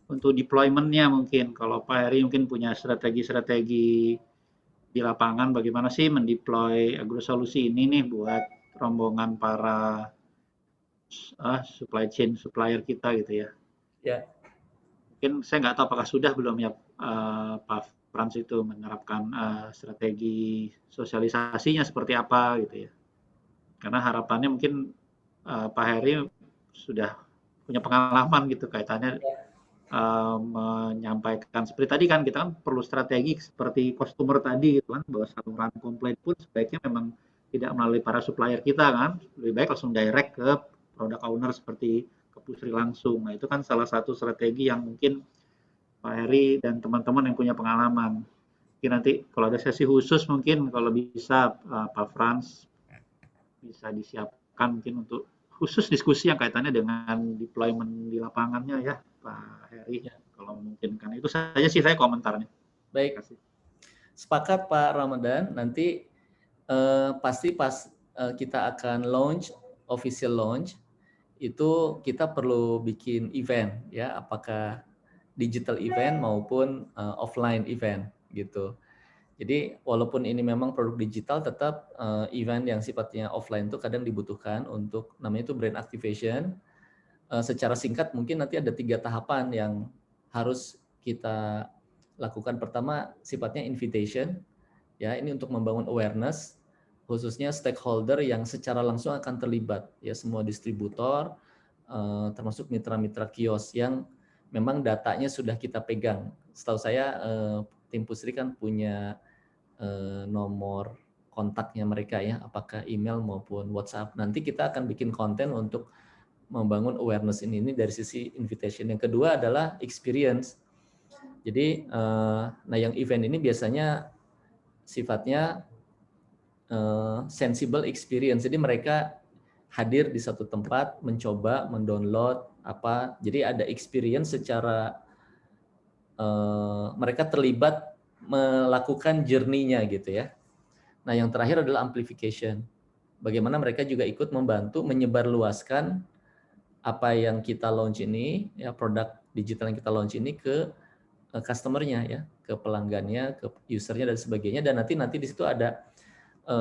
untuk deployment-nya mungkin. Kalau Pak Heri mungkin punya strategi-strategi di lapangan bagaimana sih mendeploy agrosolusi ini nih buat rombongan para supply chain supplier kita gitu ya. Ya. Mungkin saya nggak tahu apakah sudah belum ya Pak Frans itu menerapkan strategi sosialisasinya seperti apa gitu ya. Karena harapannya mungkin Pak Heri sudah punya pengalaman gitu kaitannya menyampaikan seperti tadi kan kita kan perlu strategi seperti customer tadi gitu kan, bahwa saluran komplain pun sebaiknya memang tidak melalui para supplier kita kan, lebih baik langsung direct ke product owner seperti ke Pusri langsung. Nah itu kan salah satu strategi yang mungkin Pak Heri dan teman-teman yang punya pengalaman. Mungkin nanti kalau ada sesi khusus mungkin kalau bisa Pak Frans bisa disiapkan mungkin untuk khusus diskusi yang kaitannya dengan deployment di lapangannya ya Pak Heri. Ya. Kalau memungkinkan itu saja sih saya komentarnya. Baik. Sepakat Pak Ramadan. Nanti pasti pas kita akan official launch itu kita perlu bikin event ya, apakah digital event maupun offline event gitu. Jadi walaupun ini memang produk digital, tetap event yang sifatnya offline itu kadang dibutuhkan untuk namanya itu brand activation. Secara singkat mungkin nanti ada 3 tahapan yang harus kita lakukan. Pertama sifatnya invitation, ya ini untuk membangun awareness, khususnya stakeholder yang secara langsung akan terlibat, ya semua distributor, termasuk mitra-mitra kios yang memang datanya sudah kita pegang. Setahu saya tim Pusri kan punya nomor kontaknya mereka ya, apakah email maupun WhatsApp. Nanti kita akan bikin konten untuk membangun awareness ini dari sisi invitation. Yang kedua adalah experience. Jadi, nah yang event ini biasanya sifatnya sensible experience. Jadi mereka hadir di satu tempat, mencoba, mendownload apa. Jadi ada experience secara mereka terlibat melakukan journey-nya gitu ya. Nah, yang terakhir adalah amplification. Bagaimana mereka juga ikut membantu menyebarluaskan apa yang kita launch ini, ya produk digital yang kita launch ini ke customer-nya ya, ke pelanggannya, ke user-nya dan sebagainya. Dan nanti di situ ada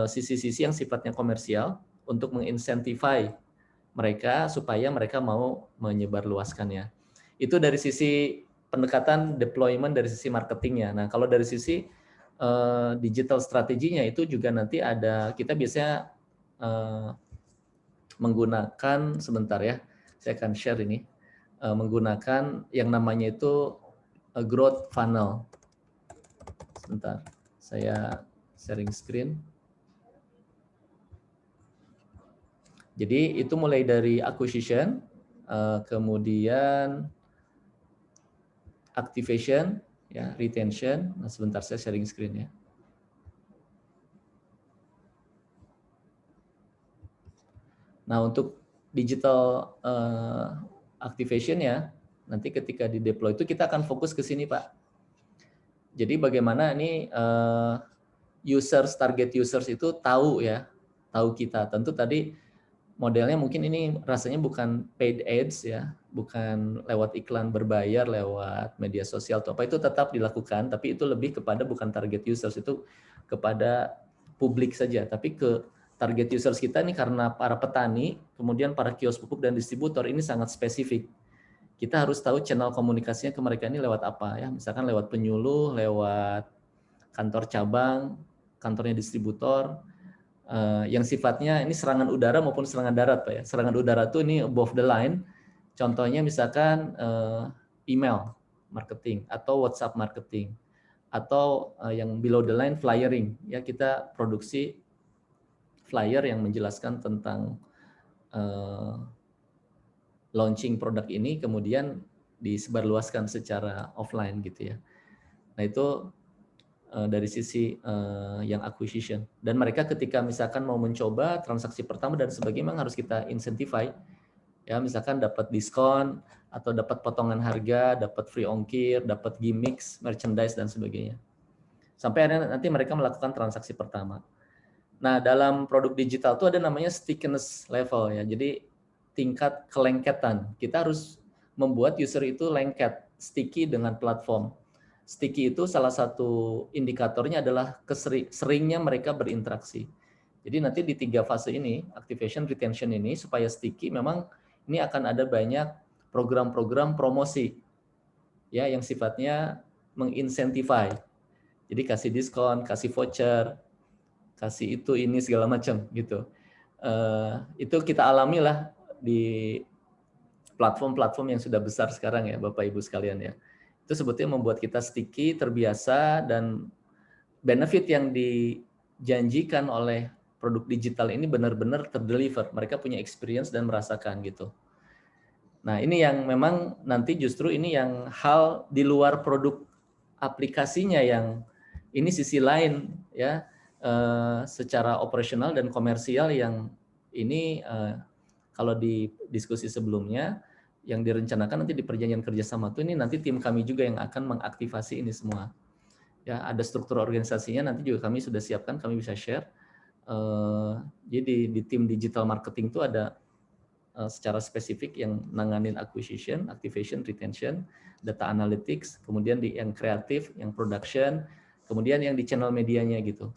sisi-sisi yang sifatnya komersial untuk menginsentify mereka supaya mereka mau menyebarluaskannya. Itu dari sisi pendekatan deployment dari sisi marketingnya. Nah, kalau dari sisi digital strateginya itu juga nanti ada, kita biasanya menggunakan, sebentar ya, saya akan share ini, menggunakan yang namanya itu growth funnel. Sebentar, saya sharing screen. Jadi itu mulai dari acquisition, kemudian activation, ya, retention. Nah, sebentar saya sharing screen ya. Nah, untuk digital activation ya, nanti ketika di deploy itu kita akan fokus ke sini, Pak. Jadi bagaimana ini target users itu tahu ya, tahu kita. Tentu tadi modelnya mungkin ini rasanya bukan paid ads ya, bukan lewat iklan berbayar, lewat media sosial atau apa, itu tetap dilakukan, tapi itu lebih kepada bukan target users, itu kepada publik saja, tapi ke target users kita ini karena para petani, kemudian para kios pupuk dan distributor ini sangat spesifik. Kita harus tahu channel komunikasinya ke mereka ini lewat apa ya, misalkan lewat penyuluh, lewat kantor cabang, kantornya distributor, yang sifatnya ini serangan udara maupun serangan darat, Pak ya. Serangan udara itu ini above the line. Contohnya misalkan email marketing atau WhatsApp marketing, atau yang below the line flyering. Ya, kita produksi flyer yang menjelaskan tentang launching produk ini, kemudian disebarluaskan secara offline gitu ya. Nah, itu dari sisi yang acquisition, dan mereka ketika misalkan mau mencoba transaksi pertama dan sebagainya memang harus kita incentify ya, misalkan dapat diskon atau dapat potongan harga, dapat free ongkir, dapat gimmicks, merchandise dan sebagainya, sampai akhirnya nanti mereka melakukan transaksi pertama. Nah, dalam produk digital itu ada namanya stickiness level ya, jadi tingkat kelengketan. Kita harus membuat user itu lengket, sticky dengan platform. Sticky itu salah satu indikatornya adalah seringnya mereka berinteraksi. Jadi nanti di 3 fase ini, activation, retention ini, supaya sticky memang ini akan ada banyak program-program promosi ya yang sifatnya menginsentify. Jadi kasih diskon, kasih voucher, kasih itu ini segala macam gitu. Itu kita alami lah di platform-platform yang sudah besar sekarang ya, Bapak Ibu sekalian ya. Itu sebetulnya membuat kita sticky, terbiasa, dan benefit yang dijanjikan oleh produk digital ini benar-benar terdeliver. Mereka punya experience dan merasakan gitu. Nah, ini yang memang nanti justru ini yang hal di luar produk aplikasinya yang ini sisi lain ya, secara operasional dan komersial yang ini kalau di diskusi sebelumnya yang direncanakan nanti di perjanjian kerjasama itu, ini nanti tim kami juga yang akan mengaktifasi ini semua. Ya, ada struktur organisasinya nanti juga kami sudah siapkan, kami bisa share. Jadi di tim digital marketing itu ada secara spesifik yang nanganin acquisition, activation, retention, data analytics, kemudian di yang kreatif, yang production, kemudian yang di channel medianya gitu.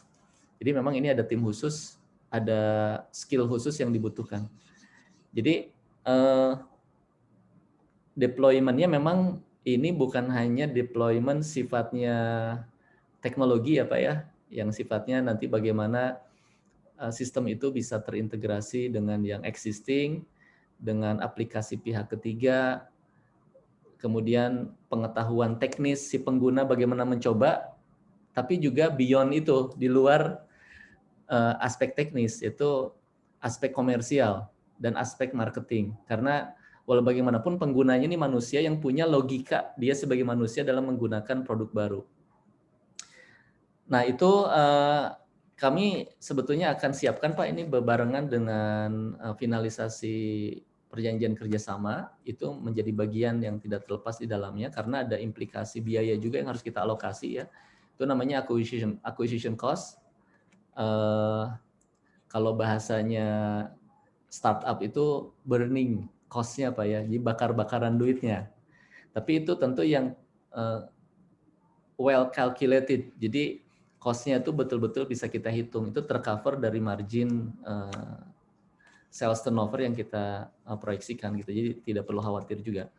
Jadi memang ini ada tim khusus, ada skill khusus yang dibutuhkan. Jadi deployment-nya memang ini bukan hanya deployment sifatnya teknologi ya Pak ya, yang sifatnya nanti bagaimana sistem itu bisa terintegrasi dengan yang existing, dengan aplikasi pihak ketiga, kemudian pengetahuan teknis si pengguna bagaimana mencoba, tapi juga beyond itu, di luar aspek teknis, itu aspek komersial dan aspek marketing. Karena walau bagaimanapun penggunanya ini manusia yang punya logika dia sebagai manusia dalam menggunakan produk baru. Nah, itu kami sebetulnya akan siapkan Pak ini bebarengan dengan finalisasi perjanjian kerjasama, itu menjadi bagian yang tidak terlepas di dalamnya karena ada implikasi biaya juga yang harus kita alokasi ya. Itu namanya acquisition cost. Kalau bahasanya startup itu burning cost-nya Pak ya, jadi bakar-bakaran duitnya. Tapi itu tentu yang well calculated, jadi cost-nya itu betul-betul bisa kita hitung, itu tercover dari margin sales turnover yang kita proyeksikan gitu, jadi tidak perlu khawatir juga.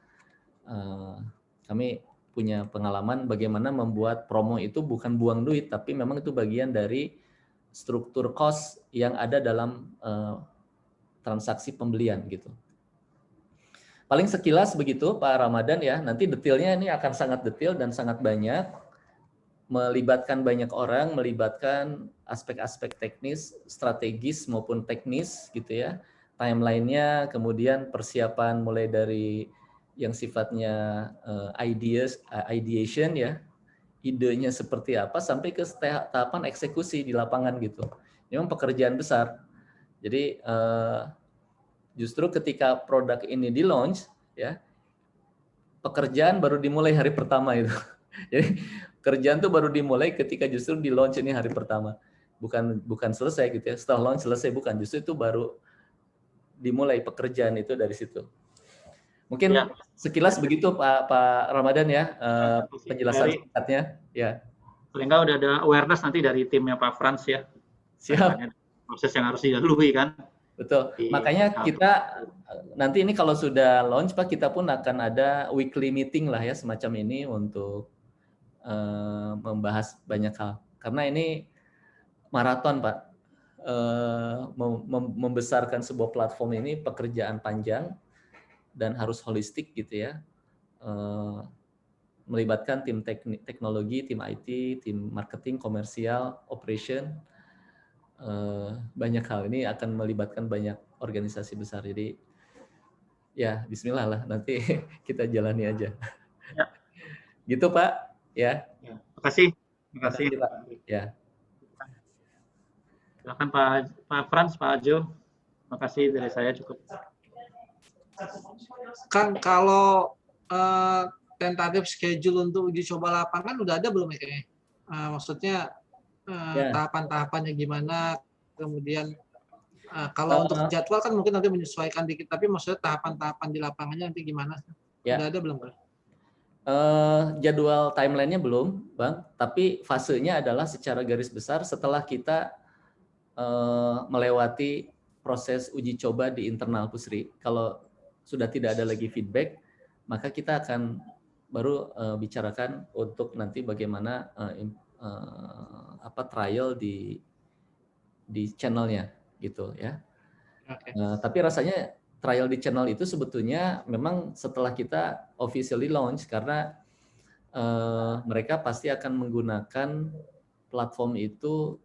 Kami punya pengalaman bagaimana membuat promo itu bukan buang duit, tapi memang itu bagian dari struktur cost yang ada dalam transaksi pembelian gitu. Paling sekilas begitu Pak Ramadan ya, nanti detailnya ini akan sangat detail dan sangat banyak, melibatkan banyak orang, melibatkan aspek-aspek teknis, strategis maupun teknis gitu ya, timeline-nya, kemudian persiapan mulai dari yang sifatnya ideation ya, idenya seperti apa, sampai ke tahapan eksekusi di lapangan gitu. Ini memang pekerjaan besar. Jadi justru ketika produk ini di launch ya, pekerjaan baru dimulai hari pertama itu. Jadi kerjaan tuh baru dimulai ketika justru di launch ini hari pertama. Bukan selesai gitu ya. Setelah launch selesai, bukan, justru itu baru dimulai pekerjaan itu dari situ. Mungkin sekilas begitu Pak Ramadan ya, penjelasan singkatnya ya. Paling nggak udah ada awareness nanti dari timnya Pak Frans ya. Siap. Proses yang harus dilalui kan. Betul. Makanya kita nanti ini kalau sudah launch Pak, kita pun akan ada weekly meeting lah ya semacam ini untuk membahas banyak hal. Karena ini maraton Pak. Membesarkan sebuah platform ini pekerjaan panjang dan harus holistik gitu ya. Melibatkan tim teknologi, tim IT, tim marketing, komersial, operation. Banyak hal ini akan melibatkan banyak organisasi besar. Jadi ya bismillah lah, nanti kita jalani aja. Ya. Gitu Pak ya. Terima kasih. Terima kasih Pak. Ya. Silakan Pak Frans, Pak Jo. Terima kasih dari saya cukup. Kang, kalau tentatif schedule untuk uji coba lapangan udah ada belum ya? Maksudnya tahapan-tahapannya gimana, kemudian kalau untuk jadwal kan mungkin nanti menyesuaikan dikit, tapi maksudnya tahapan-tahapan di lapangannya nanti gimana? Udah ada belum Bang? Jadwal timeline-nya belum Bang, tapi fasenya adalah secara garis besar setelah kita melewati proses uji coba di internal Pusri. Kalau sudah tidak ada lagi feedback, maka kita akan baru bicarakan untuk nanti bagaimana trial di channelnya gitu ya. Okay. Tapi rasanya trial di channel itu sebetulnya memang setelah kita officially launch, karena mereka pasti akan menggunakan platform itu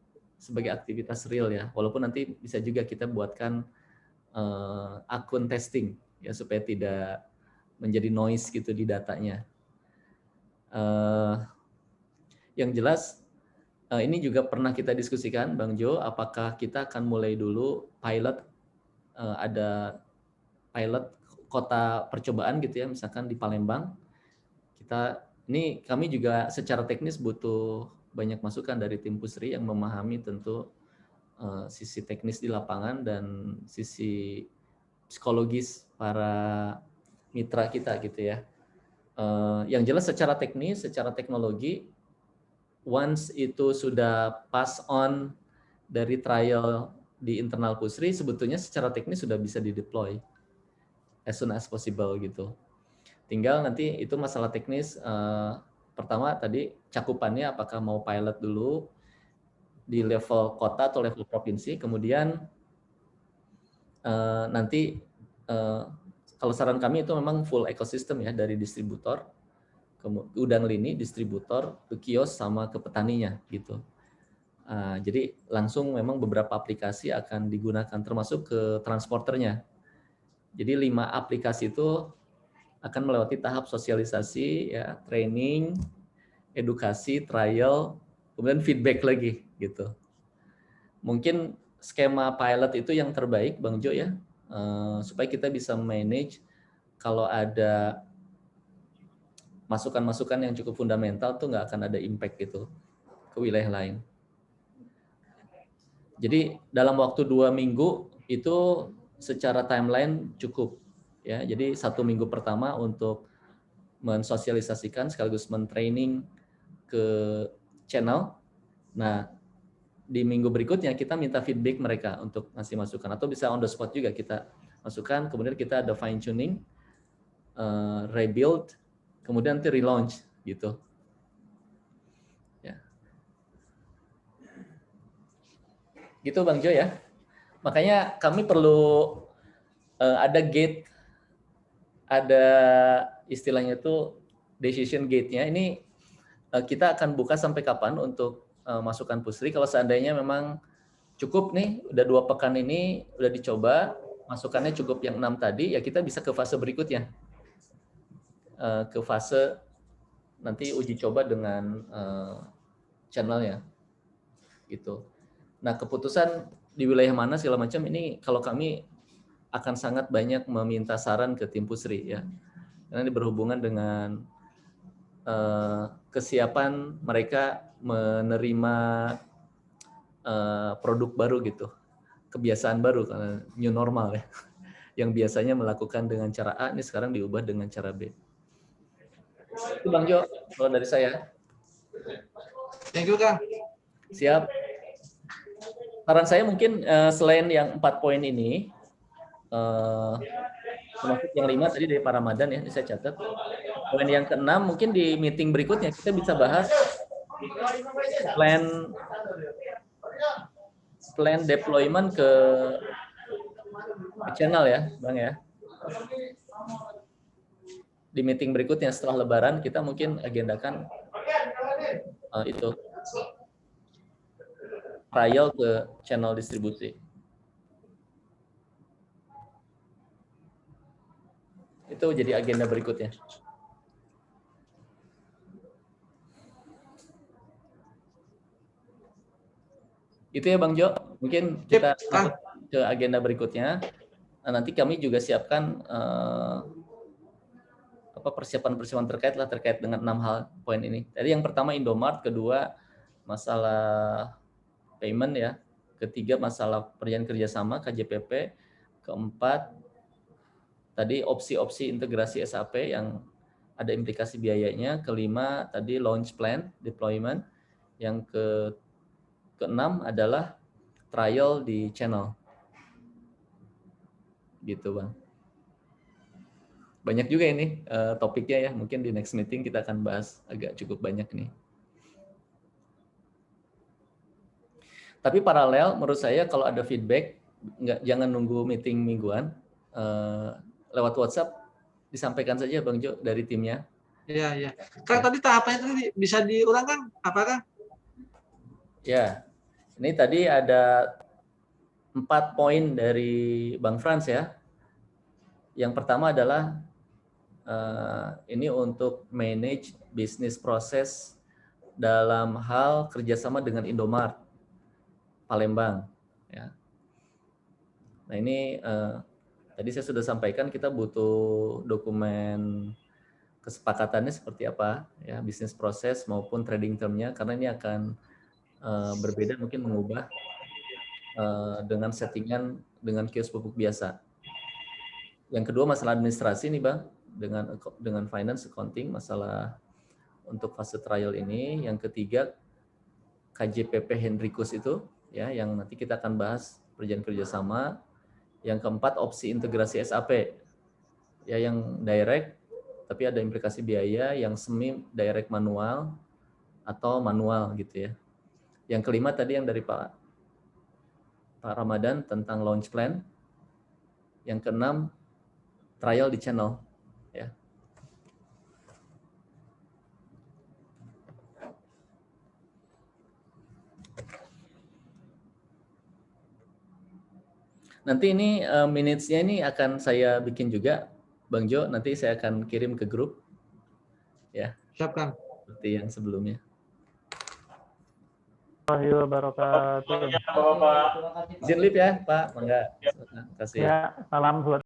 sebagai aktivitas real ya, walaupun nanti bisa juga kita buatkan akun testing ya supaya tidak menjadi noise gitu di datanya. Yang jelas ini juga pernah kita diskusikan Bang Jo, apakah kita akan mulai dulu pilot, ada pilot kota percobaan gitu ya, misalkan di Palembang. Kami juga secara teknis butuh banyak masukan dari tim Pusri yang memahami tentu sisi teknis di lapangan dan sisi psikologis para mitra kita gitu ya. Yang jelas secara teknis, secara teknologi, once itu sudah pass on dari trial di internal Pusri, sebetulnya secara teknis sudah bisa dideploy as soon as possible gitu. Tinggal nanti itu masalah teknis. Pertama tadi cakupannya apakah mau pilot dulu di level kota atau level provinsi, kemudian nanti kalau saran kami itu memang full ekosistem ya, dari distributor, udang lini, distributor, ke kios sama ke petaninya gitu. Jadi langsung memang beberapa aplikasi akan digunakan termasuk ke transporternya. Jadi 5 aplikasi itu akan melewati tahap sosialisasi, ya, training, edukasi, trial, kemudian feedback lagi gitu. Mungkin skema pilot itu yang terbaik Bang Jo ya, supaya kita bisa manage kalau ada masukan-masukan yang cukup fundamental tuh nggak akan ada impact gitu ke wilayah lain. Jadi dalam waktu 2 minggu itu secara timeline cukup ya. Jadi 1 minggu pertama untuk mensosialisasikan sekaligus mentraining ke channel. Nah, di minggu berikutnya kita minta feedback mereka untuk ngasih masukan, atau bisa on the spot juga kita masukkan, kemudian kita ada fine tuning, rebuild, kemudian nanti relaunch gitu. Ya. Gitu Bang Jo ya. Makanya kami perlu ada gate, ada istilahnya itu decision gate-nya. Ini kita akan buka sampai kapan untuk masukan Pusri. Kalau seandainya memang cukup nih, udah 2 pekan ini udah dicoba, masukannya cukup yang 6 tadi, ya kita bisa ke fase berikutnya. Ke fase nanti uji coba dengan channelnya. Gitu. Nah, keputusan di wilayah mana segala macam ini kalau kami akan sangat banyak meminta saran ke tim Pusri ya. Karena ini berhubungan dengan kesiapan mereka menerima produk baru gitu, kebiasaan baru karena new normal ya, yang biasanya melakukan dengan cara A, ini sekarang diubah dengan cara B. Itu Bang Jo, kalau dari saya. Thank you Kang. Siap. Saran saya mungkin selain yang 4 poin ini, termasuk yang 5 tadi dari Pak Ramadan ya, ini saya catat. Poin yang ke-6 mungkin di meeting berikutnya kita bisa bahas plan deployment ke channel ya, Bang ya. Di meeting berikutnya setelah Lebaran kita mungkin agendakan itu trial ke channel distribusi. Itu jadi agenda berikutnya. Itu ya Bang Jo, mungkin kita masuk ke agenda berikutnya. Nah, nanti kami juga siapkan persiapan-persiapan terkait dengan 6 hal poin ini. Tadi yang pertama Indomart, kedua masalah payment ya, ketiga masalah perjanjian kerjasama KJPP, keempat tadi opsi-opsi integrasi SAP yang ada implikasi biayanya, kelima tadi launch plan deployment, yang keenam adalah trial di channel. Gitu Bang. Banyak juga ini topiknya ya, mungkin di next meeting kita akan bahas agak cukup banyak nih. Tapi paralel menurut saya kalau ada feedback, jangan nunggu meeting mingguan, lewat WhatsApp disampaikan saja Bang Jo dari timnya. Iya, iya. Kang, tadi tahapannya tadi bisa diulang Kang? Apakah? Ya, ini tadi ada 4 poin dari Bang Frans ya. Yang pertama adalah ini untuk manage bisnis proses dalam hal kerjasama dengan Indomart Palembang. Ya. Nah ini tadi saya sudah sampaikan kita butuh dokumen kesepakatannya seperti apa, ya bisnis proses maupun trading term-nya, karena ini akan berbeda, mungkin mengubah dengan settingan dengan kios pupuk biasa. Yang kedua masalah administrasi nih Bang, dengan finance accounting, masalah untuk fase trial ini. Yang ketiga KJPP Hendrikus itu ya, yang nanti kita akan bahas perjanjian kerjasama. Yang keempat opsi integrasi SAP ya, yang direct tapi ada implikasi biaya, yang semi direct manual atau manual gitu ya. Yang kelima tadi yang dari Pak Ramadan tentang launch plan. Yang keenam trial di channel ya. Nanti ini minutes-nya ini akan saya bikin juga Bang Jo, nanti saya akan kirim ke grup ya. Siap Kang. Seperti yang sebelumnya. Bapak. Izin live ya Pak, mangga. Terima kasih. Ya, salam buat